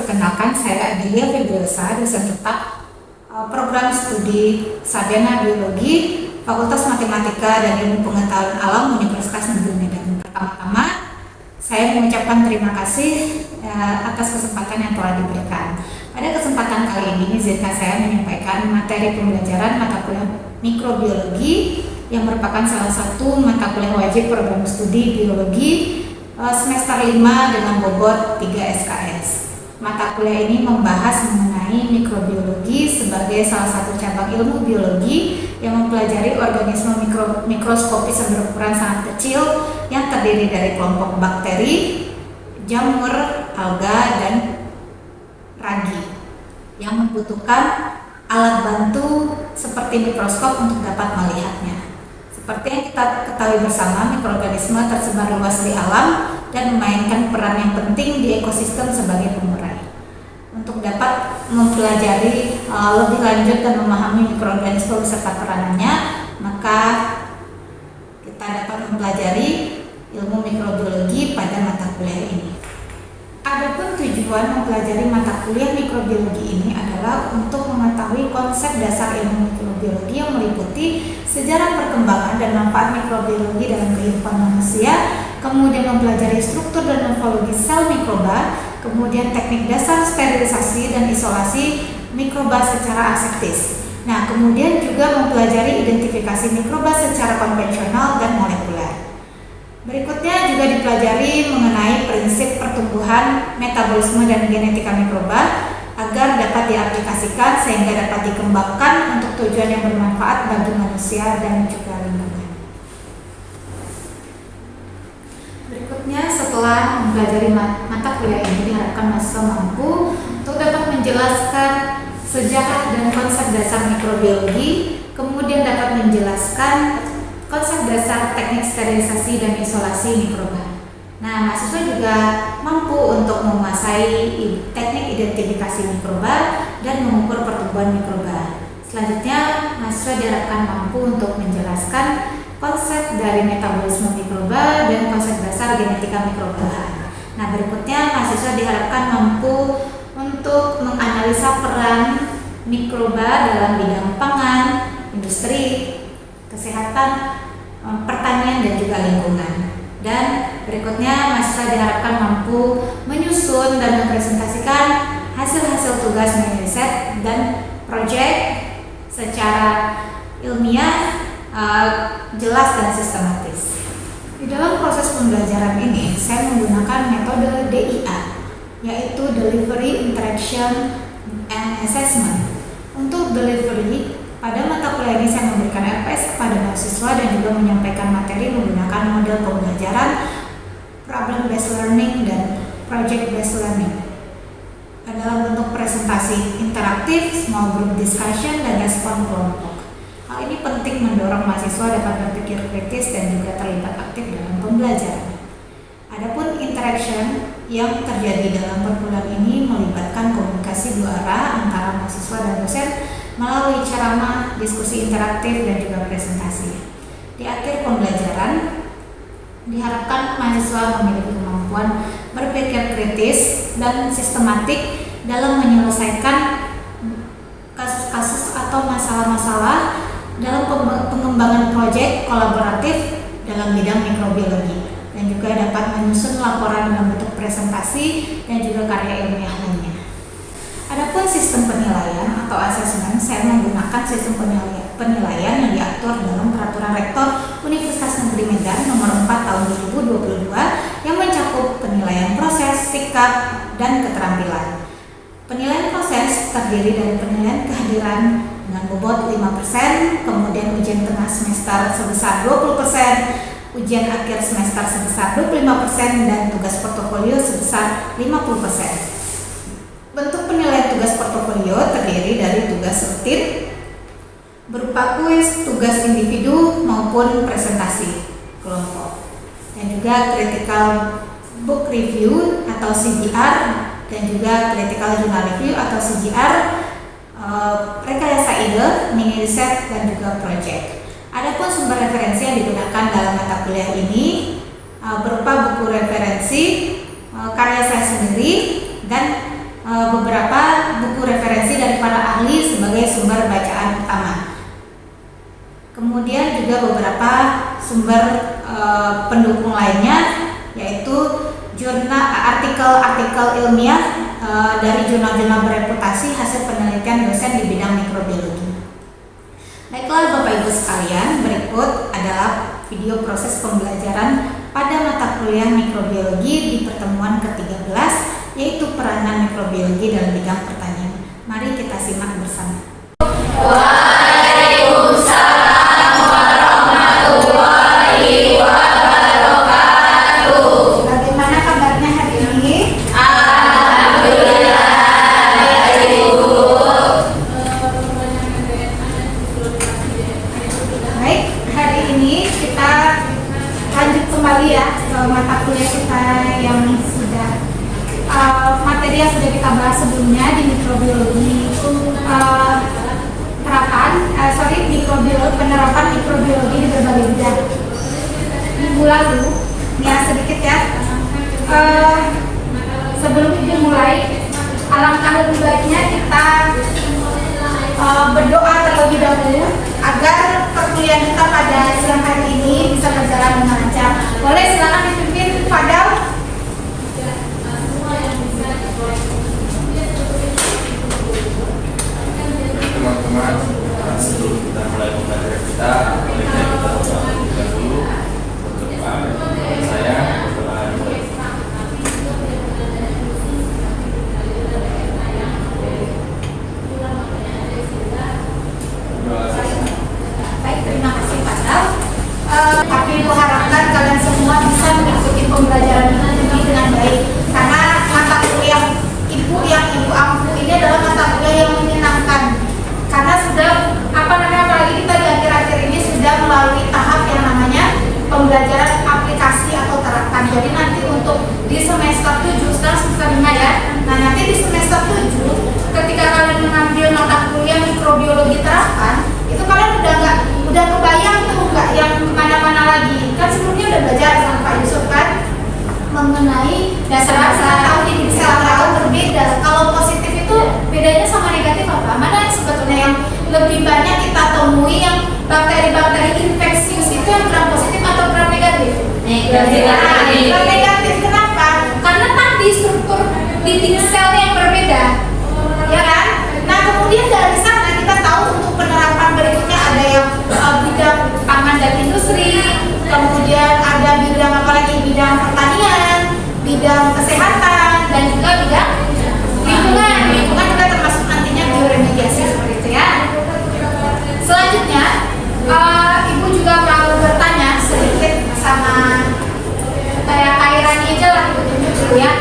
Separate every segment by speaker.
Speaker 1: perkenalkan, saya Adelia Febriosa, dosen tetap program studi Sarjana Biologi Fakultas Matematika dan Ilmu Pengetahuan Alam Universitas Negeri Medan. Pertama-tama, saya mengucapkan terima kasih atas kesempatan yang telah diberikan. Pada kesempatan kali ini, izinkan saya menyampaikan materi pembelajaran mata kuliah mikrobiologi yang merupakan salah satu mata kuliah wajib program studi biologi semester 5 dengan bobot 3 SKS. Mata kuliah ini membahas mengenai mikrobiologi sebagai salah satu cabang ilmu biologi yang mempelajari organisme mikroskopis yang berukuran sangat kecil yang terdiri dari kelompok bakteri, jamur, alga, dan ragi yang membutuhkan alat bantu seperti mikroskop untuk dapat melihatnya. Seperti yang kita ketahui bersama, mikroorganisme tersebar luas di alam dan memainkan peran yang penting di ekosistem sebagai pengurai. Untuk dapat mempelajari lebih lanjut dan memahami mikroorganisme beserta peranannya, maka kita dapat mempelajari ilmu mikrobiologi pada mata kuliah ini. Adapun tujuan mempelajari mata kuliah mikrobiologi ini adalah untuk mengetahui konsep dasar ilmu mikrobiologi yang meliputi sejarah perkembangan dan manfaat mikrobiologi dalam kehidupan manusia, kemudian mempelajari struktur dan morfologi sel mikroba, kemudian teknik dasar sterilisasi dan isolasi mikroba secara aseptis. Nah, kemudian juga mempelajari identifikasi mikroba secara konvensional dan molekuler. Berikutnya juga dipelajari mengenai prinsip pertumbuhan, metabolisme, dan genetika mikroba agar dapat diaplikasikan sehingga dapat dikembangkan untuk tujuan yang bermanfaat bagi manusia dan juga lingkungan. Berikutnya, setelah mempelajari mata kuliah ini, diharapkan mahasiswa mampu untuk dapat menjelaskan sejarah dan konsep dasar mikrobiologi, kemudian dapat menjelaskan konsep dasar teknik sterilisasi dan isolasi mikroba. Nah, mahasiswa juga mampu untuk menguasai teknik identifikasi mikroba dan mengukur pertumbuhan mikroba. Selanjutnya, mahasiswa diharapkan mampu untuk menjelaskan konsep dari metabolisme mikroba dan konsep dasar genetika mikroba. Nah, berikutnya mahasiswa diharapkan mampu untuk menganalisa peran mikroba dalam bidang pangan, industri, kesehatan, pertanian, dan juga lingkungan. Dan berikutnya mahasiswa diharapkan mampu menyusun dan mempresentasikan hasil-hasil tugas riset dan proyek secara ilmiah, jelas dan sistematis. Di dalam proses pembelajaran ini, saya menggunakan metode DIA, yaitu Delivery, Interaction, and Assessment. Untuk delivery, pada mata kuliah ini saya memberikan RPS kepada mahasiswa dan juga menyampaikan materi menggunakan model pembelajaran problem based learning dan project based learning dalam bentuk presentasi interaktif, small group discussion, dan respon kelompok. Hal ini penting mendorong mahasiswa dapat berpikir kritis dan juga terlibat aktif dalam pembelajaran. Adapun interaction yang terjadi dalam perkuliahan ini melibatkan komunikasi dua arah antara mahasiswa dan dosen melalui ceramah, diskusi interaktif, dan juga presentasi. Di akhir pembelajaran, diharapkan mahasiswa memiliki kemampuan berpikir kritis dan sistematik dalam menyelesaikan kasus-kasus atau masalah-masalah dalam pengembangan proyek kolaboratif dalam bidang mikrobiologi, dan juga dapat menyusun laporan dalam bentuk presentasi dan juga karya ilmiah lainnya. Adapun sistem penilaian atau asesmen, saya menggunakan sistem penilaian yang diatur dalam Peraturan Rektor Universitas Negeri Medan Nomor 4 Tahun 2022 yang mencakup penilaian proses, sikap, dan keterampilan. Penilaian proses terdiri dari penilaian kehadiran dengan bobot 5%, kemudian ujian tengah semester sebesar 20%, ujian akhir semester sebesar 25%, dan tugas portofolio sebesar 50%. Bentuk penilaian tugas portofolio terdiri dari tugas rutin berupa kuis, tugas individu maupun presentasi kelompok, dan juga critical book review atau CBR, dan juga critical journal review atau CJR, rekayasa ide, mini riset, dan juga project. Adapun sumber referensi yang digunakan dalam mata kuliah ini berupa buku referensi, karya saya sendiri, dan beberapa buku referensi dari para ahli sebagai sumber bacaan utama. Kemudian juga beberapa sumber pendukung lainnya, yaitu artikel-artikel ilmiah dari jurnal-jurnal bereputasi hasil penelitian dosen di bidang mikrobiologi. Baiklah Bapak Ibu sekalian, berikut adalah video proses pembelajaran pada mata kuliah mikrobiologi di pertemuan ke-13, yaitu peranan mikrobiologi dalam bidang pertanian. Mari kita simak bersama. Waalaikumsalam warahmatullahi wabarakatuh. Bagaimana kabarnya hari ini? Alhamdulillah baik, Bu. Baik, hari ini kita lanjut kembali ya ke mata kuliah kita yang sudah materi yang sudah kita bahas sebelumnya di mikrobiologi penerapan mikrobiologi di berbagai bidang. Minggu lalu, ya sedikit ya. Sebelum dimulai, alangkah lebih baiknya kita berdoa terlebih dahulu agar perkuliahan kita pada siang hari ini bisa berjalan dengan lancar. Boleh silakan dipimpin Fadal.
Speaker 2: Teman-teman, sebelum kita mulai pembelajaran kita, baiknya kita berdoa dulu untuk saya berdoa dulu.
Speaker 1: Baik, terima kasih Fadal. Tapi Ibu harapkan kalian semua bisa mengikuti pembelajaran ini dengan baik, karena mata kuliah Ibu yang Ibu ampu ini adalah mata kuliah yang menyenangkan. Karena sudah apalagi kita di akhir-akhir ini sudah melalui tahap yang namanya pembelajaran aplikasi atau terapkan. Jadi nanti untuk di semester 7, sekarang semester 5 ya. Nah, nanti di semester 7 ketika kalian mengambil mata kuliah mikrobiologi terapkan, itu kalian udah kebayang tuh nggak yang kemana-mana lagi. Kan sebelumnya udah belajar sama Pak Yusuf kan mengenai dasar-dasar tahu di sel berbeda. Kalau positif itu bedanya sama negatif apa? Mana sebetulnya yang lebih banyak kita temui yang bakteri-bakteri infeksius itu yang gram positif atau gram negatif? Negatif. Gram negatif kenapa? Karena tadi struktur dinding sel yang berbeda, ya kan? Nah kemudian dari sana kita tahu untuk penerapan berikutnya ada yang bidang pangan dan industri, kemudian ada bidang apa lagi? Bidang pertanian, bidang kesehatan, dan juga bidang lingkungan. Lingkungan juga termasuk nantinya bioremediasi seperti itu ya. Selanjutnya, Ibu juga mau bertanya sedikit sama kayak Rani aja lah, Ibu tunjuk dulu ya.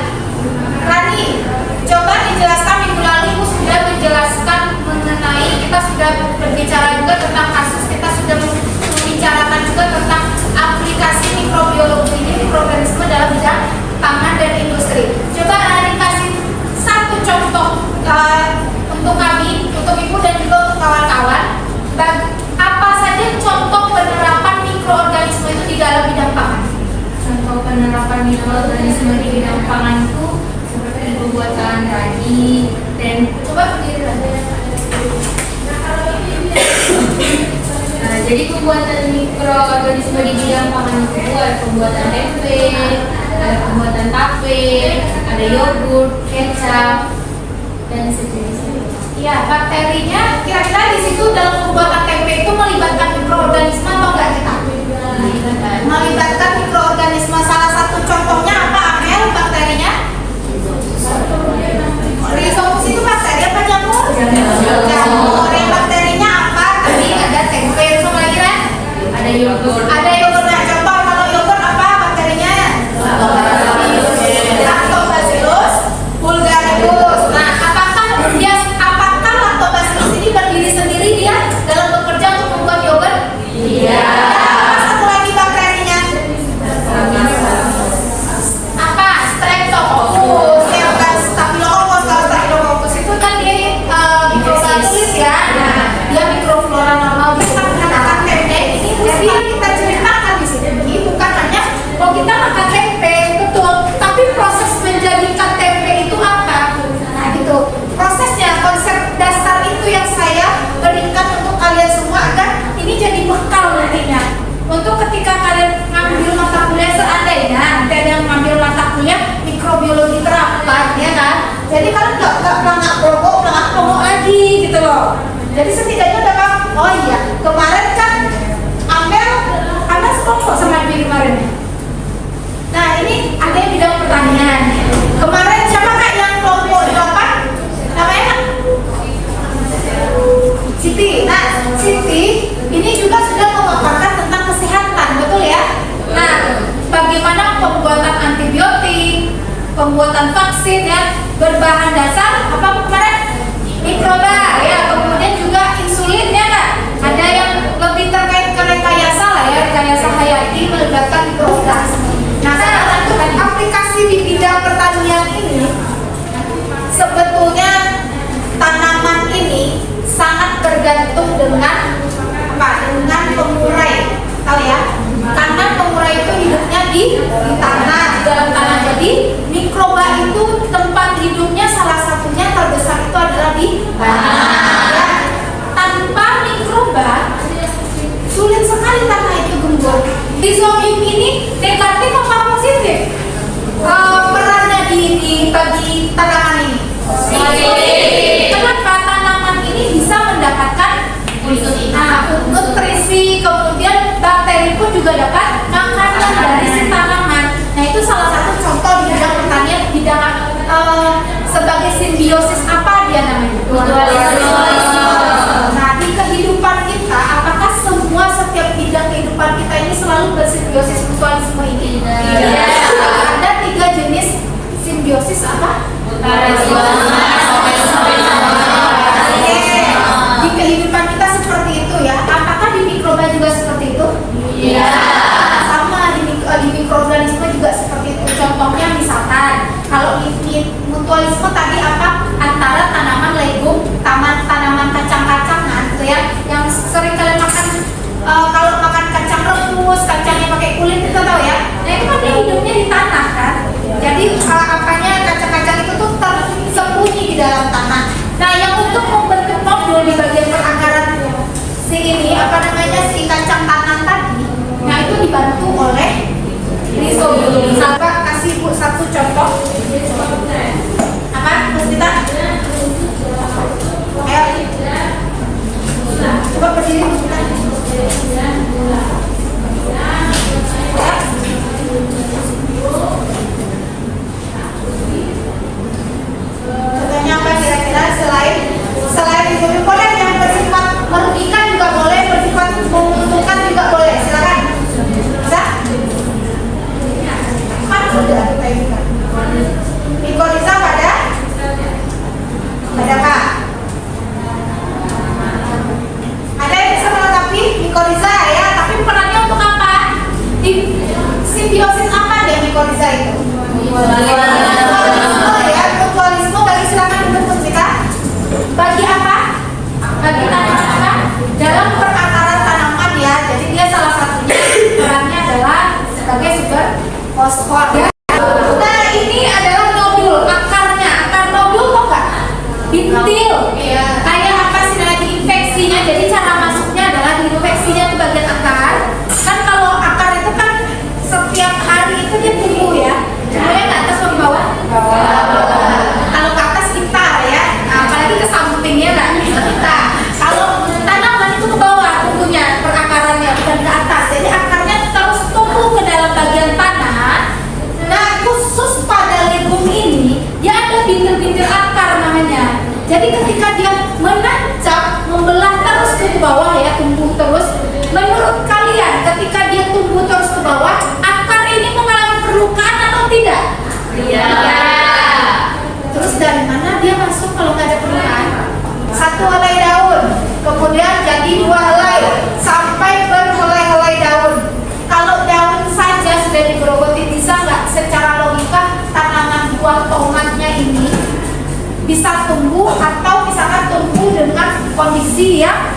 Speaker 1: Rani, coba dijelaskan, minggu lalu Ibu sudah menjelaskan mengenai, kita sudah berbicara juga tentang kasus, kita sudah membicarakan juga tentang aplikasi mikrobiologi ini, mikroorganisme dalam bidang pangan dan industri. Coba Rani kasih satu contoh untuk kami, untuk Ibu dan juga untuk kawan-kawan, apa saja contoh penerapan mikroorganisme itu di dalam bidang pangan?
Speaker 3: Contoh penerapan mikroorganisme di bidang pangan itu seperti pembuatan ragi dan
Speaker 1: Coba berdiri lagi.
Speaker 3: jadi pembuatan mikroorganisme di bidang pangan itu ada pembuatan tempe, ada pembuatan tape, ada yogurt, kecap, dan sejenisnya.
Speaker 1: Ya, bakterinya kira-kira di situ dalam pembuatan tempe itu melibatkan mikroorganisme atau enggak kita? Melibatkan mikroorganisme. Salah satu contohnya apa, Amel, bakterinya? Rhizopus itu bakteri apa jamur? Jamur. Yang bakterinya apa? Tadi ada tempe, sama lagi kan?
Speaker 3: Ada yogurt.
Speaker 1: Ada yogurt. Nah, contoh kalau yogurt apa bakterinya? Lactobacillus bulgaricus. Nah, apakah lactobacillus Jadi setidaknya udah paham. Oh iya, kemarin kan Amel sekelompok sama Abi kemarin. Nah ini ada yang bidang pertanian. Kemarin siapa kak yang kelompok 8? Namanya Siti. Nah Siti ini juga sudah memaparkan tentang kesehatan, betul ya? Nah bagaimana pembuatan antibiotik, pembuatan vaksin ya, berbahan dasar apa kemarin? Mikroba ya, kemudian juga insulin ya kak. Ada yang lebih terkait ke rekayasa lah ya, rekayasa hayati melibatkan mikroba. Nah sekarang aplikasi di bidang pertanian ini sebetulnya tanaman ini sangat bergantung dengan apa? Dengan pengurai, tahu ya? Karena pengurai itu hidupnya di tanah, di dalam tanah. Jadi mikroba itu tempat hidupnya salah satunya terbesar itu adalah di tanah. Ya. Tanpa mikroba sulit sekali tanah itu gembur. Rhizobium ini negatif apa positif? Perannya bagi tanaman ini. Kenapa tanaman ini bisa mendapatkan nutrisi, kemudian bakteri pun juga dapat makanan dari si tanaman. Nah itu salah satu contoh di bidang pertanian, bidang sebagai simbiosis apa dia namanya? Nah di kehidupan kita, apakah setiap bidang kehidupan kita ini selalu bersimbiosis mutualisme ini? Ada 3 jenis simbiosis apa? Di kehidupan kita seperti itu ya. Apakah di mikroba juga seperti itu? Iya. Sama di mikroorganisme juga seperti itu. Contohnya misalkan kalau mutualisme tadi apa? Antara tanaman legum, tanaman kacang-kacangan gitu ya, yang sering kalian makan. Kalau makan kacang rebus, kacang yang pakai kulit kita tahu ya. Nah itu kan dia hidupnya di tanah kan. Jadi kacang-kacang itu tuh tersembunyi di dalam tanah. Nah yang untuk membentuk nodul di bagian perakaran si ini si kacang tanah tadi, nah itu dibantu oleh rhizobium. Sahabat kasih Bu satu contoh. Apa? Puspita? Ayo. Coba berdiri Puspita. Contohnya apa kira-kira selain rhizobium? Boleh yang bersifat merugikan juga boleh, bersifat menguntungkan juga boleh. Silakan. Bisa? Kan sudah kita ini kan. Mikoriza pada apa? Ada yang bisa melengkapi mikoriza ya, tapi perannya untuk apa? Di simbiosis apa deh mikoriza itu? Mutualisme bagi silakan duduk kita. Bagi apa? Bagi tanaman apa? Dalam perakaran tanaman ya. Jadi dia salah satunya perannya adalah sebagai sumber fosfor ya. Nah ini adalah nodul, akarnya. Akar nodul kok nggak? Bintil. Kayak apa sih namanya infeksinya? Jadi cara masuknya adalah infeksinya ke bagian akar. Kan kalau akar itu kan setiap hari itu dia tumbuh ya. Tumbuhnya ke atas atau ke bawah? Kalau ke atas kita ya, apalagi ke sampingnya kan kita. Kalau tanaman itu ke bawah tumbuhnya, perakarannya bukan ke atas. Jadi akarnya terus tumbuh ke dalam bagian tanah. Nah khusus pada legum ini, dia ada bintil-bintil akar namanya. Jadi ketika dia menancap, membelah terus ke bawah ya, tumbuh terus. Menurut kalian, ketika dia tumbuh terus ke bawah, akar ini mengalami perlukaan atau tidak? Iya. Terus dari mana dia masuk kalau nggak ada perlukaan? 1 helai daun, kemudian jadi 2 helai, sampai berhelai-helai daun. Kalau daun saja sudah digerogoti, bisa nggak secara logika tanaman buah tomatnya ini bisa tumbuh atau misalkan tumbuh dengan kondisi yang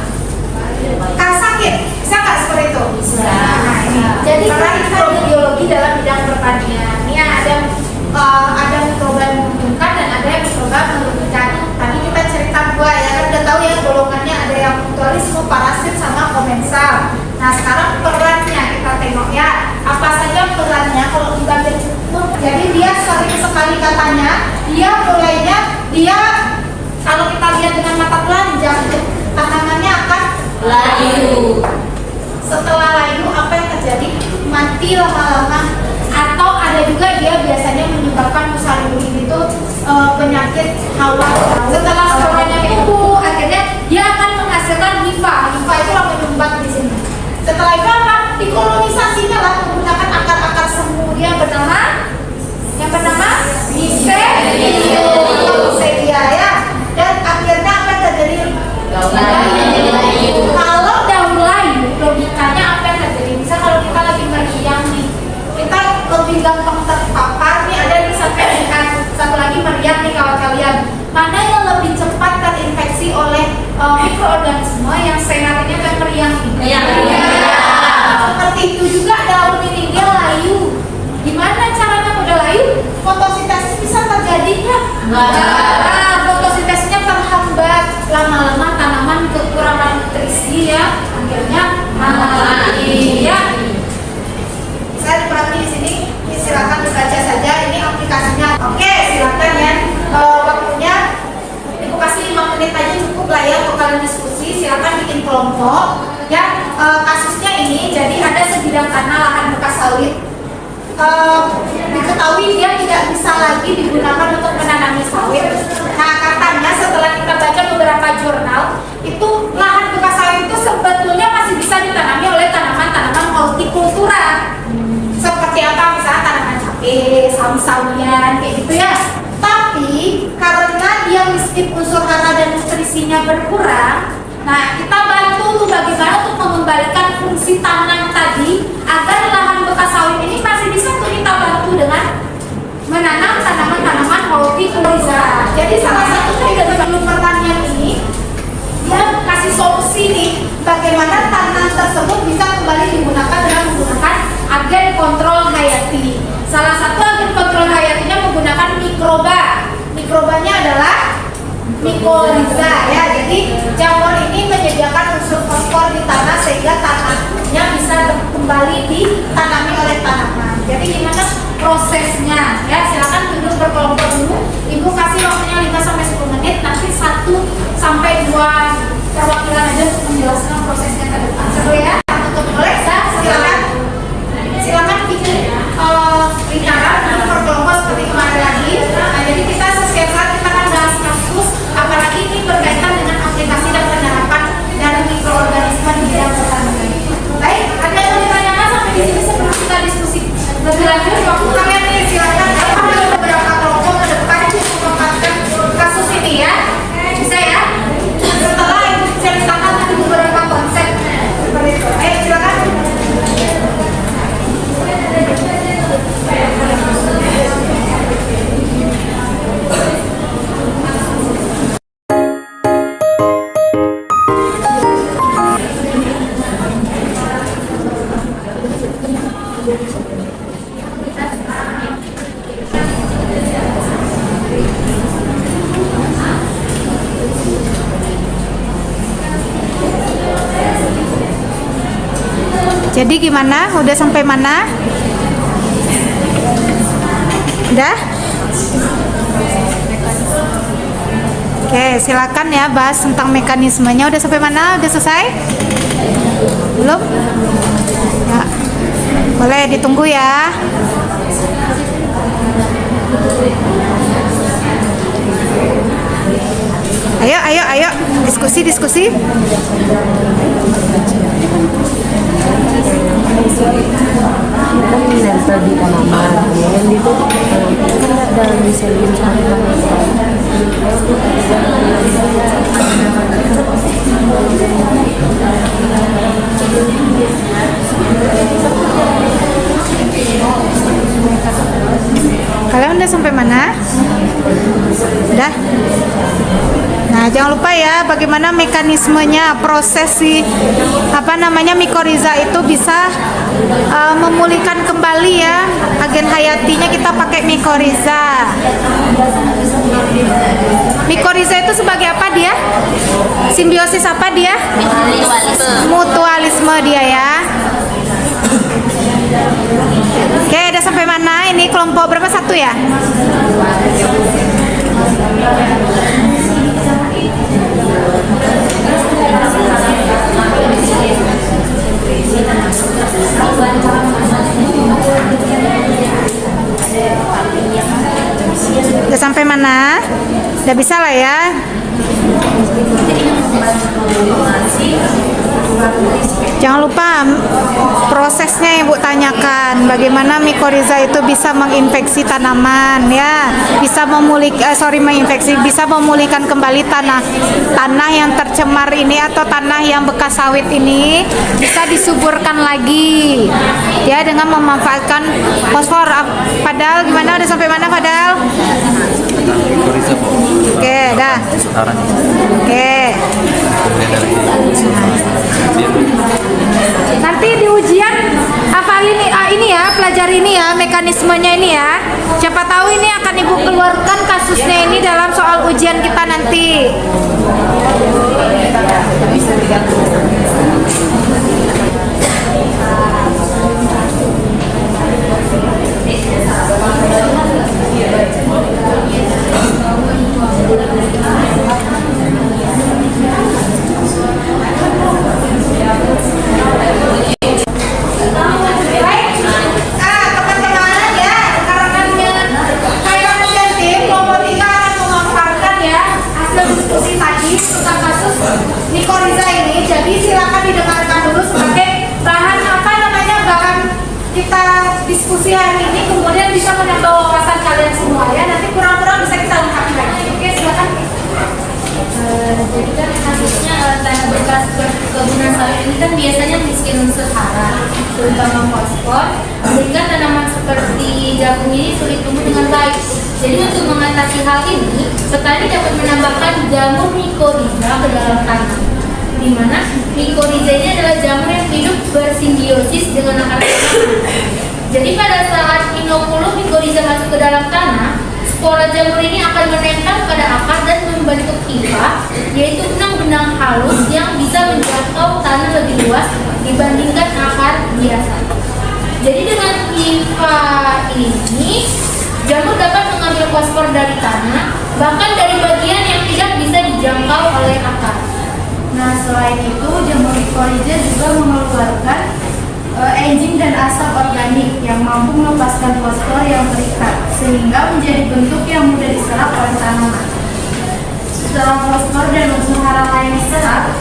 Speaker 1: sakit? Bisa nggak seperti itu? Bisa. Nah, ini. Jadi mikrobiologi dalam bidang pertanian. Ini ada mikroba yang menguntungkan dan ada yang mikroba merugikan. Tadi kita cerita 2 ya, kan udah tahu ya golongannya, ada yang mutualisme, parasit sama komensal. Nah sekarang perannya kita tengok ya, apa saja perannya kalau di bagian. Jadi dia sering sekali katanya, dia mulainya kalau kita lihat dengan mata telanjang, karena
Speaker 3: Iya.
Speaker 1: Seperti itu juga daun ini dia layu. Gimana caranya udah layu? Fotosintesis bisa terjadi nggak? Nah, fotosintesisnya terhambat. Lama-lama tanaman kekurangan nutrisi ya, akhirnya mati. Ya. Saya perhati di sini. Silakan dibaca saja. Ini aplikasinya. Oke, silakan ya. Waktunya Ibu kasih 5 menit aja cukup lah ya untuk kalian diskusi. Silakan bikin kelompok. Ya, kasusnya ini jadi ada sebidang tanah lahan bekas sawit. Diketahui dia tidak bisa lagi digunakan untuk menanami sawit. Nah, katanya setelah kita baca beberapa jurnal, itu lahan bekas sawit itu sebetulnya masih bisa ditanami oleh tanaman-tanaman multikultura. Seperti apa? Misalnya tanaman cabai, sawi-sawian, kayak gitu ya. Tapi karena dia miskin unsur hara dan nutrisinya berkurang, nah kita bantu tuh bagaimana untuk mengembalikan fungsi tanam tadi agar lahan bekas sawit ini masih bisa tuh kita bantu dengan menanam tanaman-tanaman multikultura. Jadi salah satu dari ilmu pertanian ini dia kasih solusi nih bagaimana tanah tersebut bisa kembali digunakan dengan menggunakan agen kontrol hayati. Salah satu agen kontrol hayatinya menggunakan mikroba. Mikrobanya adalah mikoriza ya. Jadi jamur ini menyediakan unsur fosfor di tanah sehingga tanahnya bisa kembali ditanami oleh tanaman. Jadi gimana prosesnya? Ya, silakan duduk berkelompok dulu. Ibu kasih waktunya 5 sampai 10 menit. Nanti 1 sampai 2 perwakilan aja untuk menjelaskan prosesnya ke depan. Seru ya? Untuk boleh? Silakan. Silakan bikin lingkaran dulu berkelompok seperti kemarin lagi. Nah, jadi kita setiap saat kita akan bahas kasus, apalagi ini berkaitan dengan aplikasi dan penerapan dari mikroorganisme di bidang pertanian. Baik, ada yang mau ditanyakan sampai di sini sebelum kita diskusi lebih lanjut? Waktu kalian nih silakan. Ada beberapa kelompok ke depan untuk mengembangkan kasus ini ya. Bisa ya? Setelah ibu ceritakan tadi beberapa konsep seperti itu. Silakan. Jadi gimana? Udah sampai mana? Udah? Oke, silakan ya bahas tentang mekanismenya. Udah sampai mana? Udah selesai? Belum? Ya. Boleh ditunggu ya. Ayo, diskusi.
Speaker 4: Kan nempel di tanaman, kemudian itu kan ada miselium
Speaker 1: Kalian udah sampai mana? Udah? Nah, jangan lupa ya bagaimana mekanismenya, proses si mikoriza itu bisa memulihkan kembali ya agen hayatinya. Kita pakai mikoriza. Mikoriza itu sebagai apa dia? Simbiosis apa dia? Mutualisme dia ya. Oke, udah sampai mana? Ini kelompok berapa? 1 ya? Udah sampai mana? Udah bisa lah ya. Jangan lupa prosesnya yang Bu tanyakan, bagaimana mikoriza itu bisa menginfeksi tanaman ya, bisa bisa memulihkan kembali tanah yang tercemar ini atau tanah yang bekas sawit ini bisa disuburkan lagi ya dengan memanfaatkan fosfor. Padahal gimana, udah sampai mana Padahal?
Speaker 2: Mikoriza Bu.
Speaker 1: Oke, dah.
Speaker 2: Setara nih.
Speaker 1: Oke.
Speaker 2: Kemudian dari
Speaker 1: nanti di ujian hafalin ini ya, pelajari ini ya, mekanismenya ini ya. Siapa tahu ini akan Ibu keluarkan kasusnya ini dalam soal ujian kita nanti.
Speaker 5: Mikoriza ini, jadi silakan didengarkan dulu sebagai bahan bahan kita diskusi hari ini, kemudian bisa menambah wawasan kalian semua ya. Nanti kurang-kurang bisa kita lengkapi lagi. Oke, silakan.
Speaker 3: Jadi kan kasusnya tanah bekas perkebunan sawit ini kan biasanya miskin unsur hara, terutama fosfor, sehingga tanaman seperti jagung ini sulit tumbuh dengan baik. Jadi untuk mengatasi hal ini, petani dapat menambahkan jamur mikoriza ke dalam tanah, di mana mikoriza ini adalah jamur yang hidup bersimbiosis dengan akar tanaman. Jadi pada saat inokulum mikoriza masuk ke dalam tanah, spora jamur ini akan menempel pada akar dan membentuk hifa, yaitu benang-benang halus yang bisa menjangkau tanah lebih luas dibandingkan akar biasa. Jadi dengan hifa ini, jamur dapat mengambil fosfor dari tanah, bahkan dari bagian yang tidak bisa dijangkau oleh akar.
Speaker 5: Nah, selain itu, jamur mikoriza juga mengeluarkan enzim dan asap organik yang mampu melepaskan fosfor yang terikat, sehingga menjadi bentuk yang mudah diserap oleh tanaman. Setelah fosfor dan unsur hara lain diserap,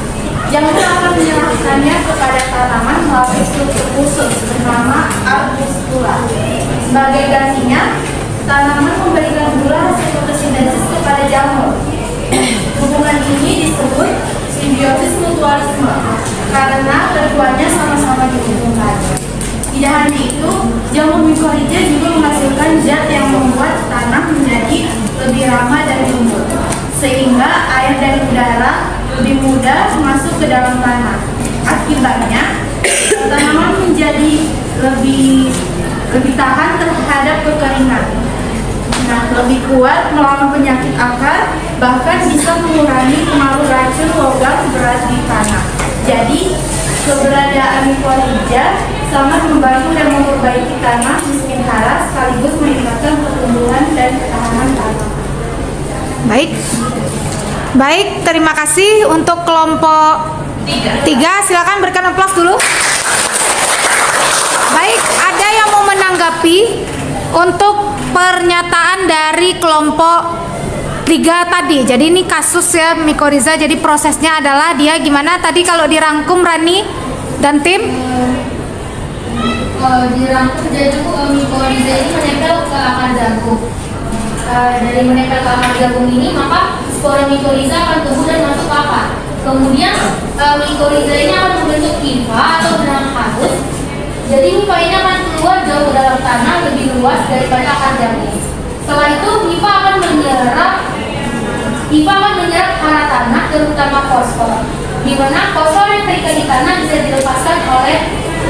Speaker 5: jamur akan menyerahkannya kepada tanaman melalui struktur khusus bernama arbuscula. Sebagai gantinya, tanaman memberikan gula hasil fotosintesis kepada jamur. Hubungan ini disebut simbiosis mutualisme karena keduanya sama-sama diuntungkan. Tidak hanya itu, jamur mikoriza juga menghasilkan zat yang membuat tanah menjadi lebih ramah dan tumbuh, sehingga air dan udara lebih mudah masuk ke dalam tanah. Akibatnya, tanaman menjadi lebih tahan terhadap kekeringan. Nah, lebih kuat melawan penyakit akar, bahkan bisa mengurangi pengaruh racun logam berat di tanah. Jadi, keberadaan mikoriza sangat membantu dan memperbaiki tanah miskin hara sekaligus meningkatkan pertumbuhan dan ketahanan tanah.
Speaker 1: Baik, terima kasih untuk kelompok 3. Silakan berikan aplaus dulu. Baik, ada yang mau menanggapi untuk pernyataan dari kelompok 3 tadi. Jadi ini kasus ya mikoriza. Jadi prosesnya adalah dia gimana tadi kalau dirangkum Rani dan tim?
Speaker 3: Dirangkum jadi mikoriza ini menempel ke akar jagung. Dari menempel ke akar jagung ini, maka spora mikoriza akan tumbuh dan masuk ke akar. Kemudian mikoriza ini akan membentuk hifa atau benang halus. Jadi hifa ini akan keluar jauh ke dalam tanah lebih luas daripada akar jagung. Setelah itu hifa akan menyerap hara tanah, terutama fosfor, di mana fosfor yang terikat di tanah bisa dilepaskan oleh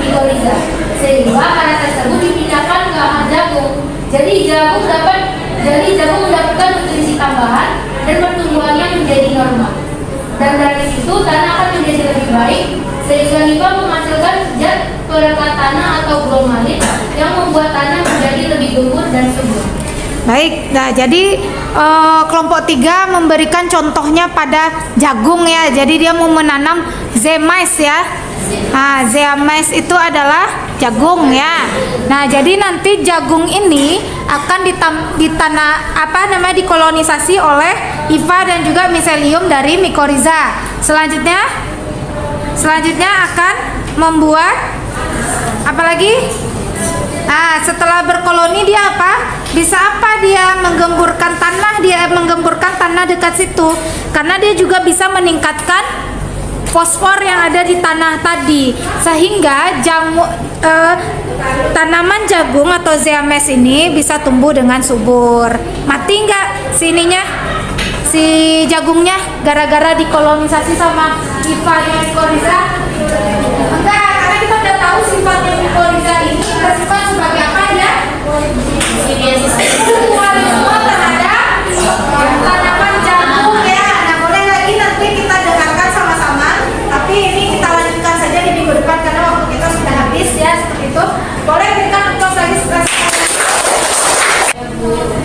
Speaker 3: mikoriza, sehingga hara tersebut dipindahkan ke akar jagung. Jadi jagung mendapatkan nutrisi tambahan dan pertumbuhannya menjadi normal. Dan dari situ tanah akan menjadi lebih baik, sehingga hifa menghasilkan zat perekat tanah atau glomalin yang membuat tanah menjadi lebih gembur dan subur.
Speaker 1: Baik, nah jadi kelompok 3 memberikan contohnya pada jagung ya. Jadi dia mau menanam zeamais ya. Nah, zeamais itu adalah jagung ya. Nah, jadi nanti jagung ini akan dikolonisasi oleh hifa dan juga miselium dari mikoriza. Selanjutnya akan membuat apa lagi? Nah, setelah berkoloni dia apa? Bisa apa dia menggemburkan tanah dekat situ. Karena dia juga bisa meningkatkan fosfor yang ada di tanah tadi. Sehingga tanaman jagung atau zeamais ini bisa tumbuh dengan subur. Mati nggak si jagungnya gara-gara dikolonisasi sama hifa dan mikoriza? Enggak, karena kita udah tahu
Speaker 5: sifatnya mikoriza ini bersifat sebagai apa ya? Mualisme terhadap tanaman jagung ya. Nah, boleh lagi nanti kita dengarkan sama-sama. Tapi ini kita lanjutkan saja di minggu depan karena waktu kita sudah habis ya, seperti itu. Boleh berikan aplaus lagi setelah.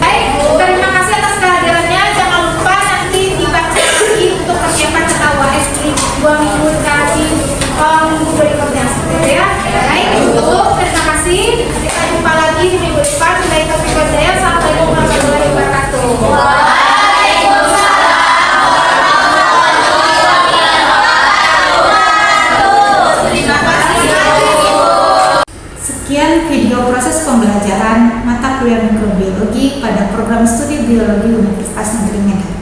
Speaker 5: Baik, terima kasih atas kehadirannya. Jangan lupa nanti dibaca lagi untuk persiapan kita UAS di 2 minggu kali minggu berikutnya, seperti itu ya. Baik, tutup. Terima kasih. Kita jumpa lagi di minggu depan. Dari Topik Jaya. Assalamualaikum warahmatullahi wabarakatuh.
Speaker 1: Sekian video proses pembelajaran mata kuliah mikrobiologi pada program studi biologi Universitas Negeri Medan.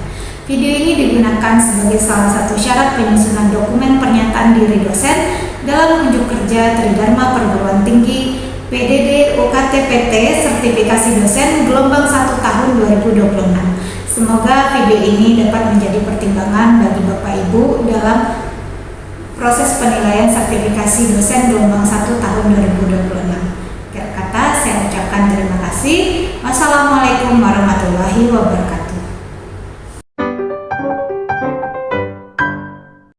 Speaker 1: Video ini digunakan sebagai salah satu syarat penyusunan dokumen pernyataan diri dosen dalam unjuk kerja Tridharma Perguruan Tinggi PDD UKT-PT Sertifikasi Dosen Gelombang 1 tahun 2026. Semoga video ini dapat menjadi pertimbangan bagi Bapak Ibu dalam proses penilaian sertifikasi dosen gelombang 1